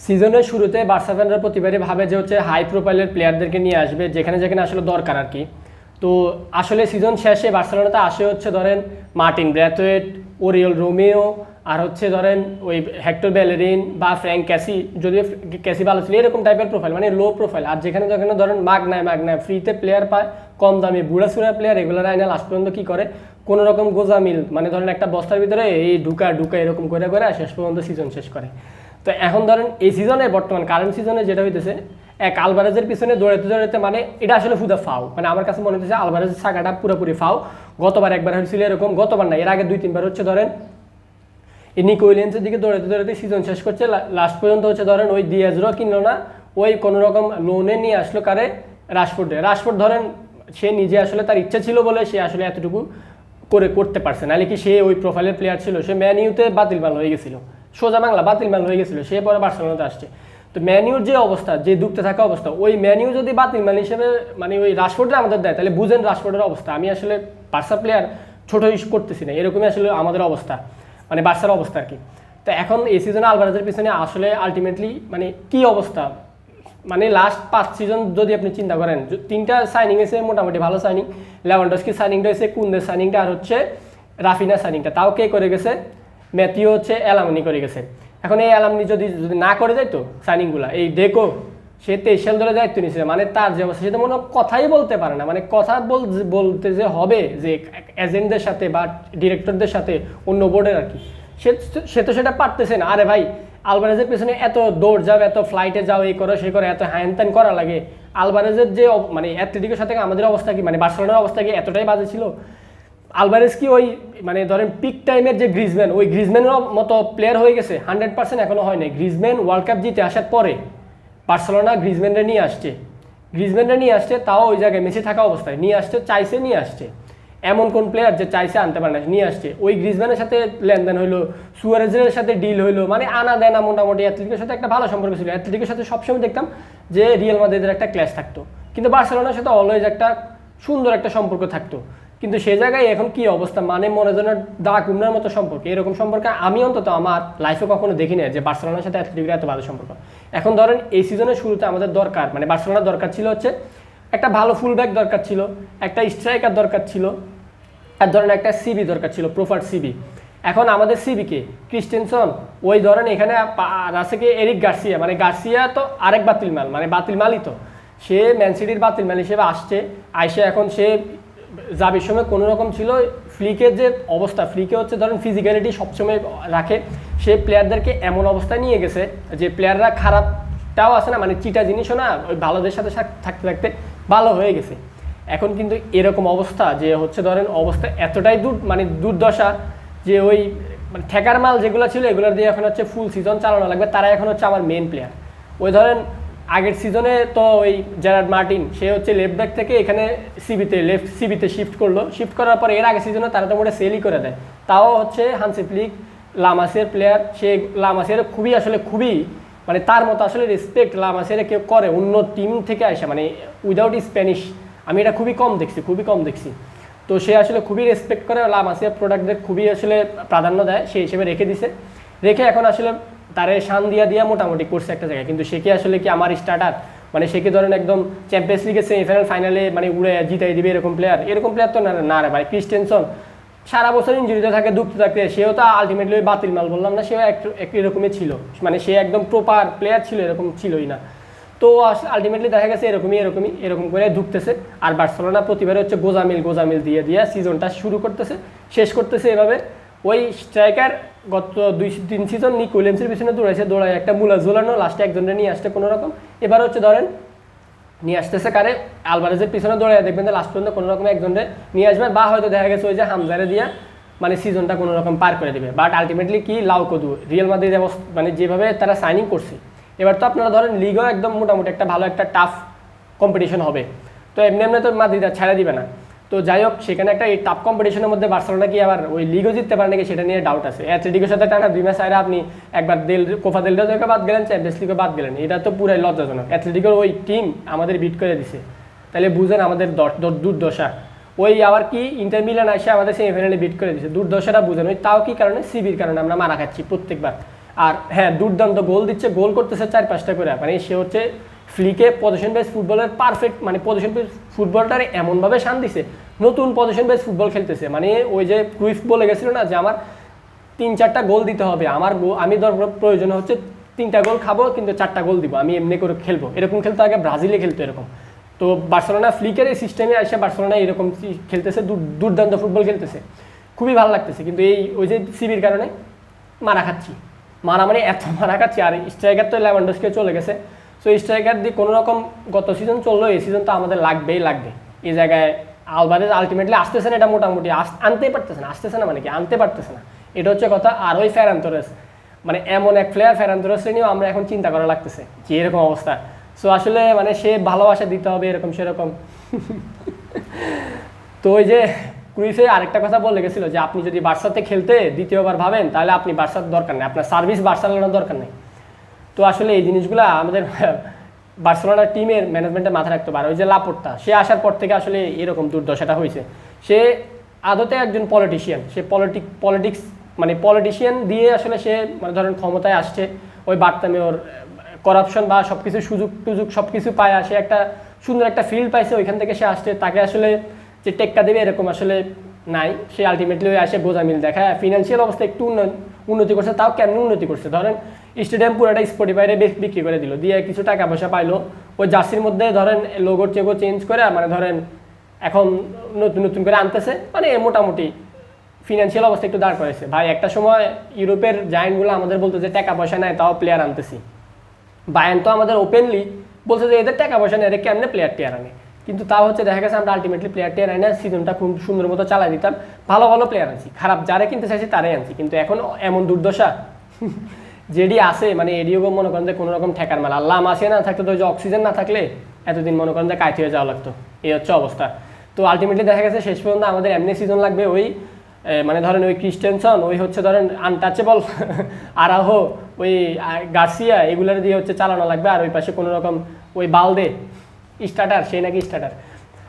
সিজনের শুরুতে বার্সা ফ্যানরা প্রতিবারই ভাবে যে হচ্ছে হাই প্রোফাইলের প্লেয়ারদেরকে নিয়ে আসবে যেখানে যেখানে আসলে দরকার আর কি। তো আসলে সিজন শেষে বার্সেলোনাতে আসে হচ্ছে ধরেন মার্টিন ব্র্যাথওয়েট, ওরিয়েল রোমেও, আর হচ্ছে ধরেন ওই হেক্টর বেলেরিন বা ফ্র্যাঙ্ক ক্যাসি, যদিও ক্যাসি ভালো ছিল, এরকম টাইপের প্রোফাইল, মানে লো প্রোফাইল। আর যেখানে যেখানে ধরেন মাগনায় ফ্রিতে প্লেয়ার পায়, কম দামে বুড়াসুড়া প্লেয়ার, এগুলো আইনা লাস্ট পর্যন্ত কী করে কোনো রকম গোজামিল, মানে ধরেন একটা বস্তার ভিতরে এই ঢুকা এরকম করে শেষ পর্যন্ত সিজন শেষ করে। তো এখন ধরেন এই সিজনে বর্তমান কারেন্ট সিজনে যেটা হইতেছে, এক আলভারেজের পিছনে দৌড়াতে মানে এটা আসলে ফুদা ফাও, মানে আমার কাছে মনে হচ্ছে আলভারেজের ছাগাটা পুরোপুরি ফাও। গতবার একবার হয়েছিল এরকম, গতবার না এর আগে 2-3 বার হচ্ছে ধরেন এই নিকো উইলিয়ামসের দিকে দৌড়াতে সিজন শেষ করছে, লাস্ট পর্যন্ত হচ্ছে ধরেন ওই দিয়াজরও কিনলো না, ওই কোনো রকম লোনে নিয়ে আসলো কারে, রাশফোর্ড ধরেন সে নিজে আসলে তার ইচ্ছা ছিল বলে সে আসলে এতটুকু করতে পারছে, নাহলে কি সে ওই প্রোফাইলের প্লেয়ার ছিল, সে ম্যান ইউতে বাতিল মাল হয়ে গেছিল, সোজা বাংলা বাতিল মাল হয়ে গেছিলো, সে পরে বার্সেলোনাতে আসছে। তো ম্যানিউর যে অবস্থা, যে ডুবতে থাকা অবস্থা, ওই ম্যানিউ যদি বাতিল মাল হিসেবে মানে ওই রাশফোর্ডের আমাদের দেয়, তাহলে বুঝেন রাশফোর্ডের অবস্থা। আমি আসলে বার্সা প্লেয়ার ছোট ইস্যু করতেছি না, এরকমই আসলে আমাদের অবস্থা, মানে বার্সার অবস্থা আর কি। তো এখন এই সিজনে আলভারেজের পিছনে আসলে আলটিমেটলি মানে কি অবস্থা, মানে লাস্ট 5 সিজন যদি আপনি চিন্তা করেন, 3টা সাইনিং হয়েছে মোটামুটি ভালো সাইনিং, লেভানডস্কির সাইনিংটা হয়েছে, কুন্দের সাইনিংটা, আর হচ্ছে রাফিনার সাইনিংটা, তাও কে করে গেছে, ম্যাথিউ হচ্ছে অ্যালামনি করে গেছে। এখন এই অ্যালামনি যদি না করে যায় তো সাইনিংগুলা, এই ডেকো সে 23 সাল ধরে দায়িত্ব নিয়েছে, মানে তার যে অবস্থা, সে তো মনে কথাই বলতে পারে না, মানে কথা বলতে যে হবে যে এজেন্টদের সাথে বা ডিরেক্টরদের সাথে অন্য বোর্ডের আর কি, সে তো সেটা পারতেছে না। আরে ভাই, আলভারেজের পেছনে এত দৌড় যাও, এত ফ্লাইটে যাও, এই করো সে করো, এত হ্যান ত্যান করা লাগে। আলভারেজের যে মানে অ্যাথলেটিকের সাথে আমাদের অবস্থা কি, মানে বার্সেলোনার অবস্থা কি এতটাই বাজে ছিল? আলভারেজ কি ওই মানে ধরেন পিক টাইমের যে গ্রিজম্যান, ওই গ্রিজম্যানের মতো প্লেয়ার হয়ে গেছে? 100% এখনো হয় নাই। গ্রিজম্যান ওয়ার্ল্ড কাপ জিতে আসার পরে বার্সেলোনা গ্রিজম্যানরা নিয়ে আসছে, তাও ওই জায়গায় মেসি থাকা অবস্থায় নিয়ে আসছে। এমন কোন প্লেয়ার যে চাইছে আনতে পারে না, নিয়ে আসছে। ওই গ্রিজম্যানের সাথে লেনদেন হইলো, সুয়ারেজের সাথে ডিল হইলো, মানে আনা দেনা মোটামুটি অ্যাথলেটিকের সাথে একটা ভালো সম্পর্ক ছিল। অ্যাথলেটিকের সাথে সবসময় দেখতাম যে রিয়াল মাদ্রিদের একটা ক্ল্যাশ থাকতো, কিন্তু বার্সেলোনার সাথে অলওয়েজ একটা সুন্দর একটা সম্পর্ক থাকতো। কিন্তু সে জায়গায় এখন কি অবস্থা, মানে মনে যেন দা কুমড়ার মতো সম্পর্ক। এরকম সম্পর্কে আমি অন্তত আমার লাইফে কখনো দেখি না যে বার্সেলোনার সাথে অ্যাথলেটিকের এত ভালো সম্পর্ক। এখন ধরেন এই সিজনের শুরুতে আমাদের দরকার, মানে বার্সেলোনার দরকার ছিল হচ্ছে একটা ভালো ফুলব্যাক দরকার ছিল, একটা স্ট্রাইকার দরকার ছিল, আর ধরেন একটা সিবি দরকার ছিল, প্রপার সিবি। এখন আমাদের সিবিকে ক্রিস্টেনসন, ওই ধরেন এখানে আছে কি এরিক গার্সিয়া, মানে গার্সিয়া তো আরেক বাতিল মাল, মানে বাতিল মালই তো, সে ম্যান সিটির বাতিল মাল হিসেবে আইসে এখন সে যাবির সময় কোনো রকম ছিল। ফ্লিকের যে অবস্থা, ফ্লিকে হচ্ছে ধরেন ফিজিক্যালিটি সবসময় রাখে, সে প্লেয়ারদেরকে এমন অবস্থায় নিয়ে গেছে যে প্লেয়াররা খারাপটাও আছে না, মানে চিটা জিনিসও না, ওই ভালোদের সাথে থাকতে থাকতে ভালো হয়ে গেছে। এখন কিন্তু এরকম অবস্থা যে হচ্ছে ধরেন অবস্থা এতটাই মানে দুর্দশা যে ওই মানে ঠেকার মাল যেগুলো ছিল এগুলোর দিয়ে এখন হচ্ছে ফুল সিজন চালানো লাগবে, তারা এখন হচ্ছে আমার মেন প্লেয়ার। ওই ধরেন আগের সিজনে তো ওই জেরার্ড মার্টিন, সে হচ্ছে লেফট ব্যাক থেকে এখানে সিবিতে শিফট করার পরে এর আগে সিজনে তারা তো মোটে সেলই করে দেয়। তাও হচ্ছে হানসি ফ্লিক লামাসিয়ার প্লেয়ার, সে লামাসিয়ার খুবই মানে তার মতো আসলে রেসপেক্ট লামাসিয়ারে কেউ করে অন্য টিম থেকে আসে, মানে উইদাউট স্প্যানিশ আমি এটা খুবই কম দেখছি। তো সে আসলে খুবই রেসপেক্ট করে, লামাসিয়া প্রোডাক্টদের খুবই আসলে প্রাধান্য দেয়, সেই হিসেবে রেখে এখন আসলে তারে শান দিয়া মোটামুটি করছে একটা জায়গায়। কিন্তু সে কি আসলে কি আমার স্টার্টার, মানে সে কি ধরেন একদম চ্যাম্পিয়ন্স লিগের ফাইনালে মানে উড়ে জিতাই দিবে এরকম প্লেয়ার তো না রে ভাই। ক্রিস্টেনসন সারা বছর ইনজুরিতে থাকে, দুঃখতে থাকে, সেও তো আলটিমেটলি বাতিল মাল বললাম না, সেও একটু এরকমই ছিল, মানে সে একদম প্রপার প্লেয়ার ছিল এরকম ছিলই না। তো আলটিমেটলি দেখা গেছে এরকম করে ঢুকতেছে। আর বার্সেলোনা প্রতিবারে হচ্ছে গোজামিল দিয়ে সিজনটা শুরু করতেছে, শেষ করতেছে এভাবে। ওই স্ট্রাইকার গত 2-3 সিজন নিক উইলিয়ামসের পিছনে দৌড়ায় একটা মুলা ঝোলানো, লাস্টে একজনের নিয়ে আসতে কোনো রকম। এবার হচ্ছে ধরেন নিয়ে আসতেছে কারে, আলভারেজের পিছনে দৌড়ায়, দেখবেন যে লাস্ট পর্যন্ত কোনো রকম একজনের নিয়ে আসবে, বা হয়তো দেখা গেছে ওই যে হামজারে দিয়া মানে সিজনটা কোনো রকম পার করে দেবে। বাট আলটিমেটলি কি লাউকদু রিয়াল মাদ্রিদ মানে যেভাবে তারা সাইনিং করছে, এবার তো আপনারা ধরেন লিগও একদম মোটামুটি একটা ভালো একটা টাফ কম্পিটিশন হবে। তো এমনি তো মাদ্রিদ ছেড়ে দিবে না। তো যাই হোক, সেখানে একটা এই টাফ কম্পিটিশনের মধ্যে বার্সেলোনা কি আবার ওই লিগও জিততে পারে নাকি সেটা নিয়ে ডাউট আছে। অ্যাথলেটিকের সাথে টানা 2 ম্যাচ আগে আপনি একবার কোপা দেল রেকে বাদ গেলেন, চ্যাম্পিয়ন্স লিগও বাদ গেলেন, এটা তো পুরাই লজ্জাজনক। অ্যাথলেটিকের ওই টিম আমাদের বিট করে দিছে, তাহলে বুঝেন আমাদের দুর্দশা। ওই আবার কি ইন্টার মিলান এসে আমাদের সেমিফাইনালে বিট করে দিছে, দুর্দশাটা বুঝেন। ওই তাও কি কারণে, সিবির কারণে আমরা মারা খাচ্ছি প্রত্যেকবার। আর হ্যাঁ দুর্দান্ত গোল দিচ্ছে, গোল করতেছে 4-5টা করে, মানে সে হচ্ছে ফ্লিকে পজিশন বেস ফুটবলের পারফেক্ট, মানে পজিশন বেস ফুটবলটারে এমনভাবে শান দিছে, নতুন পজিশন বেস ফুটবল খেলতেছে। মানে ওই যে ক্রুইফ বলে গেছিল না যে আমার 3-4টা গোল দিতে হবে, আমি প্রয়োজন হচ্ছে 3টা গোল খাবো কিন্তু 4টা গোল দিব, আমি এমনি করে খেলবো, এরকম খেলতে আগে ব্রাজিলে খেলতো এরকম। তো বার্সেলোনা ফ্লিকের এই সিস্টেমে এসে বার্সেলোনা এরকম খেলতেছে, দুর্দান্ত ফুটবল খেলতেছে, খুবই ভালো লাগতেছে। কিন্তু এই ওই যে সিবির কারণে মারা খাচ্ছি, মানে এত মারা খাচ্ছি। আর স্ট্রাইকার তো লেভানডস্কি চলে গেছে, সো স্ট্রাইকার দিয়ে কোনো রকম গত সিজন চললো, এই সিজন তো আমাদের লাগবেই লাগবে। এই জায়গায় আলভারেজ আলটিমেটলি আসতেছে না, এটা মোটামুটি আনতেই পারতেছে না, আসতেছে না মানে কি আনতে পারতেছে না, এটা হচ্ছে কথা। আর ওই ফেরান তোরেস, মানে এমন এক প্লেয়ার ফেরান তোরেসকে নিয়েও আমরা এখন চিন্তা করা লাগতেছে যে এরকম অবস্থা। সো আসলে মানে সে ভালোবাসা দিতে হবে এরকম সেরকম। তো ওই যে ক্রুইফে আরেকটা কথা বলে গেছিল যে আপনি যদি বার্সাতে খেলতে দ্বিতীয়বার ভাবেন তাহলে আপনি বার্সার দরকার নেই, আপনার সার্ভিস বার্সেলোনার দরকার নেই। তো আসলে এই জিনিসগুলো আমাদের বার্সেলোনা টিমের ম্যানেজমেন্টের মাথায় রাখতে পারে। ওই যে লাপোর্তা, সে আসার পর থেকে আসলে এরকম দুর্দশাটা হয়েছে। সে আদতে একজন পলিটিশিয়ান, সে পলিটিক্স মানে পলিটিশিয়ান দিয়ে আসলে সে মানে ধরেন ক্ষমতায় আসছে, ওই বার্তামে ওর করাপশন বা সব কিছু সুযোগ টুযোগ সব কিছু পায়, সে একটা সুন্দর একটা ফিল্ড পাইছে, ওইখান থেকে সে আসছে, তাকে আসলে যে টেক্কা দেবে এরকম আসলে নাই। সে আলটিমেটলি ওই আসে গোজামিল দেখায়, ফিনান্সিয়াল অবস্থা একটু উন্নতি করছে, তাও কেমনি উন্নতি করছে, ধরেন স্টেডিয়াম পুরোটা স্পটিফাইরে বিক্রি করে দিল, দিয়ে কিছু টাকা পয়সা পাইলো, ওই জার্সির মধ্যে ধরেন লোগোর চেগো চেঞ্জ করে মানে ধরেন এখন নতুন নতুন করে আনতেছে, মানে মোটামুটি ফিনান্সিয়াল অবস্থা একটু দাঁড় করেছে। ভাই একটা সময় ইউরোপের জায়েন্টগুলো আমাদের বলতো যে টাকা পয়সা নেয় তাও প্লেয়ার আনতেছি, বায়ার্ন তো আমাদের ওপেনলি বলছে যে এদের টাকা পয়সা নেই, এদের কেমনে প্লেয়ার আনে, কিন্তু তাও হচ্ছে দেখা গেছে আমরা আলটিমেটলি প্লেয়ার আনে সিজনটা খুব সুন্দর মতো চালাই দিতাম, ভালো ভালো প্লেয়ার আনছি, খারাপ যারা কিনতে চাইছি তারাই আনছি। কিন্তু এখন এমন দুর্দশা যেডি আসে, মানে এডিও মনে করেন যে কোনো রকম ঠেকার মেলা, আল্লাহ মাসে না থাকলে তো ওই যে অক্সিজেন না থাকলে এতদিন মনে করেন যে কাইতে হয়ে যাওয়া লাগতো, এই হচ্ছে অবস্থা। তো আলটিমেটলি দেখা গেছে শেষ পর্যন্ত আমাদের এমনি সিজন লাগবে ওই মানে ধরেন ওই ক্রিস্টেনসন, ওই হচ্ছে ধরেন আনটাচেবল আরাহো, ওই গার্সিয়া, এগুলোর দিয়ে হচ্ছে চালানো লাগবে। আর ওই পাশে কোনো রকম ওই বালদে স্টার্টার, সেই নাকি স্টার্টার,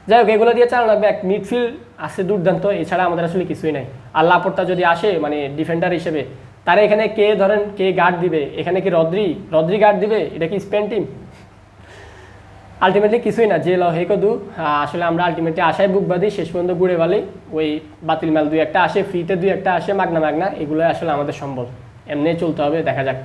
যাই হোক এগুলো দিয়ে চালানো লাগবে। এক মিডফিল্ড আছে দুর্দান্ত, এছাড়া আমাদের আসলে কিছুই নাই। আর লাপোর্তা যদি আসে মানে ডিফেন্ডার হিসেবে, তারা এখানে কে ধরেন কে গার্ড দিবে, এখানে কি রদ্রি গার্ড দিবে, এটা কি স্পেন টিম? আলটিমেটলি কিছুই না, যে ল হেকো দু। আসলে আমরা আলটিমেটলি আশায় বুক বাঁধি, শেষ পর্যন্ত ঘুরে বালি ওই বাতিল মাল 2-1 আসে, ফ্রিতে 2-1 আসে, মাগনা, এগুলো আসলে আমাদের সম্বল, এমনি চলতে হবে, দেখা যাক।